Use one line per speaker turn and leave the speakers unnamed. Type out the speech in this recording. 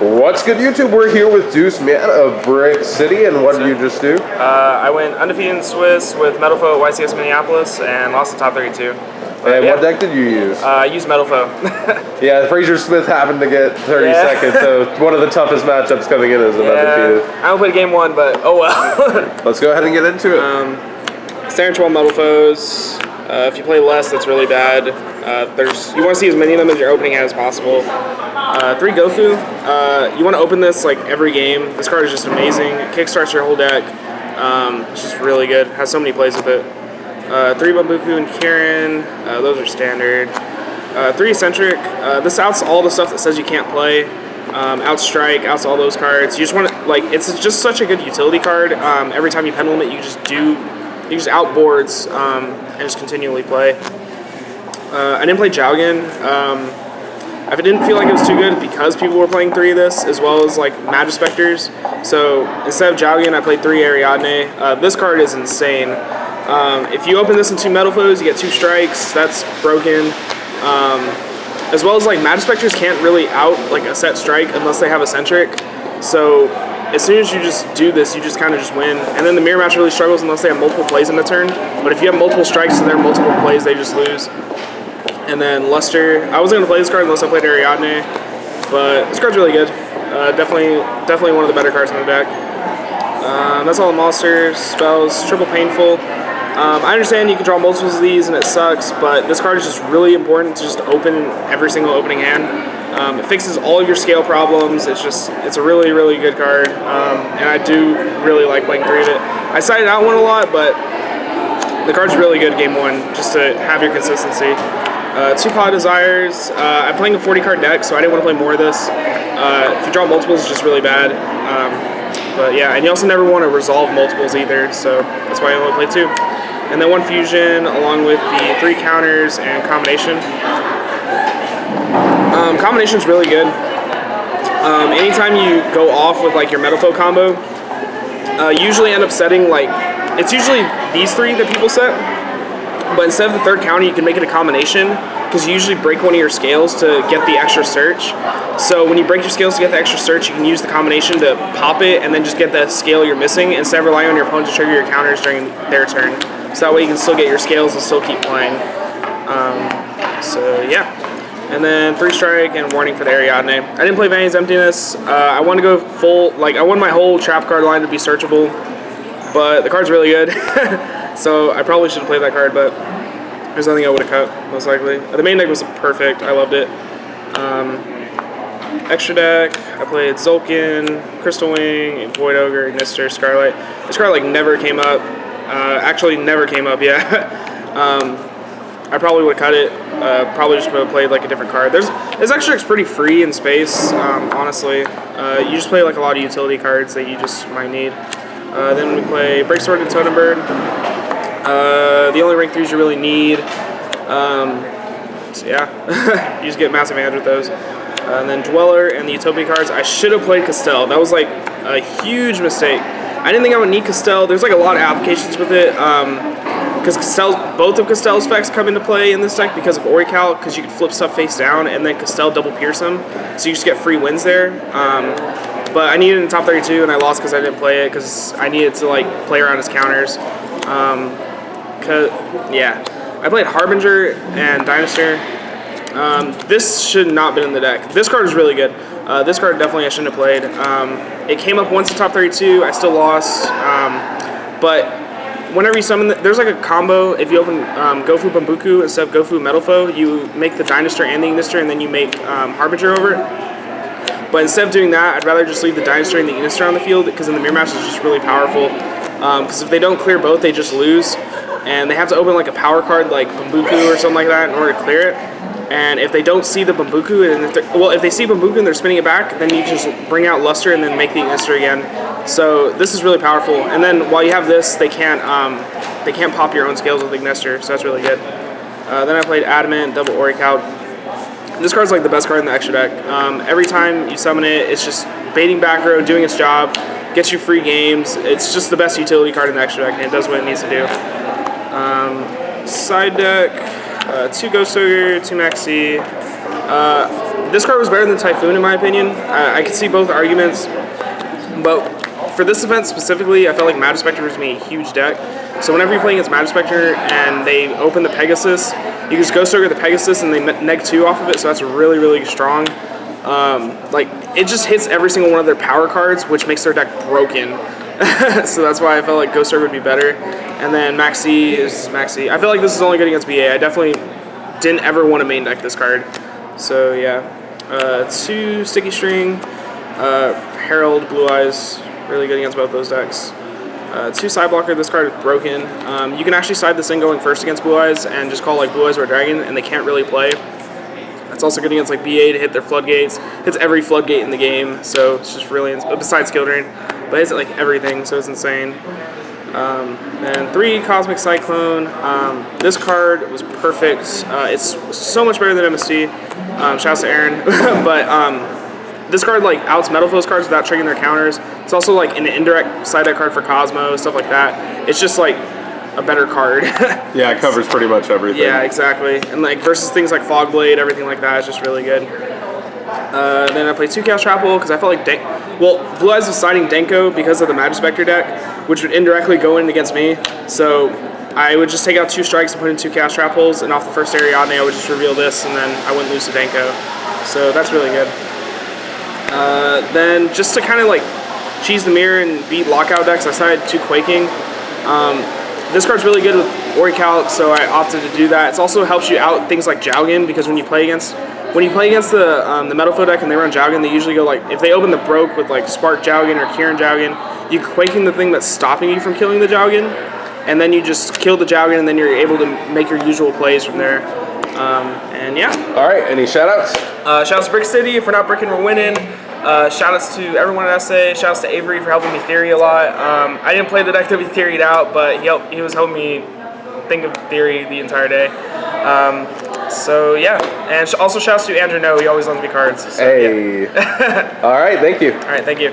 What's good, YouTube? We're here with Deuce, Myatt of Brick City, and what did you just do?
I went undefeated in Swiss with Metalfoes at YCS Minneapolis and lost the top 32.
And what deck did you use?
I used Metalfoes.
Yeah, Fraser Smith happened to get 30 seconds, so one of the toughest matchups coming in is an undefeated.
I only played game one, but oh well.
Let's go ahead and get into it.
Searchable Metalfoes. If you play less, that's really bad. You want to see as many of them as your opening hand as possible. 3 Gofu. You want to open this like every game. This card is just amazing. It kickstarts your whole deck. It's just really good. Has so many plays with it. 3 Bambuku and Kieran. Those are standard. 3 Eccentric. This outs all the stuff that says you can't play. Outstrike, outs all those cards. You just want to, like, it's just such a good utility card. Every time you pendulum it, you just outboards and just continually play. I didn't play Jowgen. I didn't feel like it was too good because people were playing 3 of this, as well as like Magispectors. So instead of Jowgen, I played 3 Ariadne. This card is insane. If you open this in 2 Metalfoes, you get 2 strikes. That's broken. As well as like Magispectors can't really out like a set strike unless they have Eccentric. So as soon as you just do this, you just kind of just win. And then the mirror match really struggles unless they have multiple plays in the turn. But if you have multiple strikes and there are multiple plays, they just lose. And then Luster. I wasn't going to play this card unless I played Ariadne, but this card's really good. Definitely one of the better cards in the deck. That's all the monsters, spells, triple painful. I understand you can draw multiples of these and it sucks, but this card is just really important to just open every single opening hand. It fixes all of your scale problems. It's a really, really good card, and I do really like playing 3 of it. I sided out one a lot, but the card's really good game 1 just to have your consistency. 2 Pod Desires. I'm playing a 40 card deck, so I didn't want to play more of this. If you draw multiples, it's just really bad. But yeah, and you also never want to resolve multiples either, so that's why I only play 2. And then 1 Fusion, along with the 3 counters and Combination. Combination's really good. Anytime you go off with like your Metalfoes combo, you usually end up setting like, it's usually these 3 that people set. But instead of the 3rd counter, you can make it a combination because you usually break one of your scales to get the extra search. So when you break your scales to get the extra search, you can use the combination to pop it and then just get the scale you're missing instead of relying on your opponent to trigger your counters during their turn. So that way you can still get your scales and still keep playing. So yeah. And then 3 strike and warning for the Ariadne. I didn't play Vanya's Emptiness. I want to go full, like I want my whole trap card line to be searchable, but the card's really good. So I probably should have played that card, but there's nothing I would have cut, most likely. The main deck was perfect. I loved it. Extra deck, I played Zulkin, Crystal Wing, Void Ogre, Ignister, Scarlight. This card like never came up. Actually never came up, yeah. I probably would have cut it. Probably just would have played like a different card. This extra deck's pretty free in space, honestly. You just play like a lot of utility cards that you just might need. Then we play Breaksword and Totem Bird. The only rank 3s you really need. So yeah, you just get massive hands with those. And then Dweller and the Utopia cards. I should have played Castell. That was like a huge mistake. I didn't think I would need Castell. There's like a lot of applications with it. Because both of Castell's effects come into play in this deck because of Orical, because you can flip stuff face down and then Castell double pierce them. So you just get free wins there. But I needed it in top 32 and I lost because I didn't play it because I needed to like play around his counters. Yeah, I played Harbinger and Dinosaur. This should not have been in the deck. This card is really good. This card definitely I shouldn't have played. It came up once in top 32. I still lost. But whenever you summon, there's like a combo. If you open Gofu Bambuku instead of Gofu Metalfoes, you make the Dinosaur and the Ignister, and then you make Harbinger over it. But instead of doing that, I'd rather just leave the Dinosaur and the Ignister on the field because in the mirror match it's just really powerful. Because if they don't clear both, they just lose. And they have to open like a power card like Bambuku or something like that in order to clear it. And if they don't see the Bambuku, and if they see Bambuku and they're spinning it back, then you can just bring out Luster and then make the Ignister again. So this is really powerful. And then while you have this, they can't pop your own scales with Ignister, so that's really good. Then I played Adamant, double Orical. This card's like the best card in the extra deck. Every time you summon it, it's just baiting back row, doing its job, gets you free games. It's just the best utility card in the extra deck, and it does what it needs to do. Side deck, 2 Ghost Ogre, 2 Maxi, This card was better than Typhoon in my opinion. I could see both arguments, but for this event specifically, I felt like Magispector was me a huge deck. So whenever you play against Magispector and they open the Pegasus, you just Ghost Ogre the Pegasus and they neg 2 off of it, so that's really, really strong. Like, it just hits every single one of their power cards, which makes their deck broken. So that's why I felt like Ghost Ogre would be better. And then Maxi is Maxi. I feel like this is only good against BA. I definitely didn't ever want to main deck this card. So yeah, 2 Sticky String, Herald, Blue Eyes, really good against both those decks. 2 Side Blocker, this card is broken. You can actually side this in going first against Blue Eyes and just call like Blue Eyes or Dragon and they can't really play. That's also good against like BA to hit their floodgates. Hits every floodgate in the game, so it's just really, besides Skill Drain, but hits like everything, so it's insane. And 3 Cosmic Cyclone. This card was perfect. It's so much better than MST. Shouts to Aaron. But this card like outs Metalfoes cards without triggering their counters. It's also like an indirect side deck card for Cosmo, stuff like that. It's just like a better card.
Yeah, it covers pretty much everything.
Yeah, exactly. And like versus things like Fogblade, everything like that is just really good. Then I played 2 Chaos Trapple because I felt like Blue Eyes was siding Denko because of the Magispector deck, which would indirectly go in against me. So I would just take out 2 strikes and put in 2 Chaos Trapples, and off the first Ariadne I would just reveal this, and then I wouldn't lose to Denko. So that's really good. Then just to kind of like cheese the mirror and beat lockout decks, I sided 2 Quaking. This card's really good with Orichalc, so I opted to do that. It also helps you out things like Jowgen, because when you play against the Metalfoe deck and they run Jowgen, they usually go like, if they open the Broke with like Spark Jowgen or Kieran Jowgen, you Quaking the thing that's stopping you from killing the Jowgen, and then you just kill the Jowgen, and then you're able to make your usual plays from there. And yeah.
All right, any shout-outs?
Shout-outs to Brick City. If we're not bricking, we're winning. Shout-outs to everyone at SA. Shout-outs to Avery for helping me theory a lot. I didn't play the deck that we theoried out, but he was helping me think of theory the entire day. So yeah, and also shout-outs to Andrew No. He always lends me cards. So,
hey.
Yeah.
All right, thank you.
All right, thank you.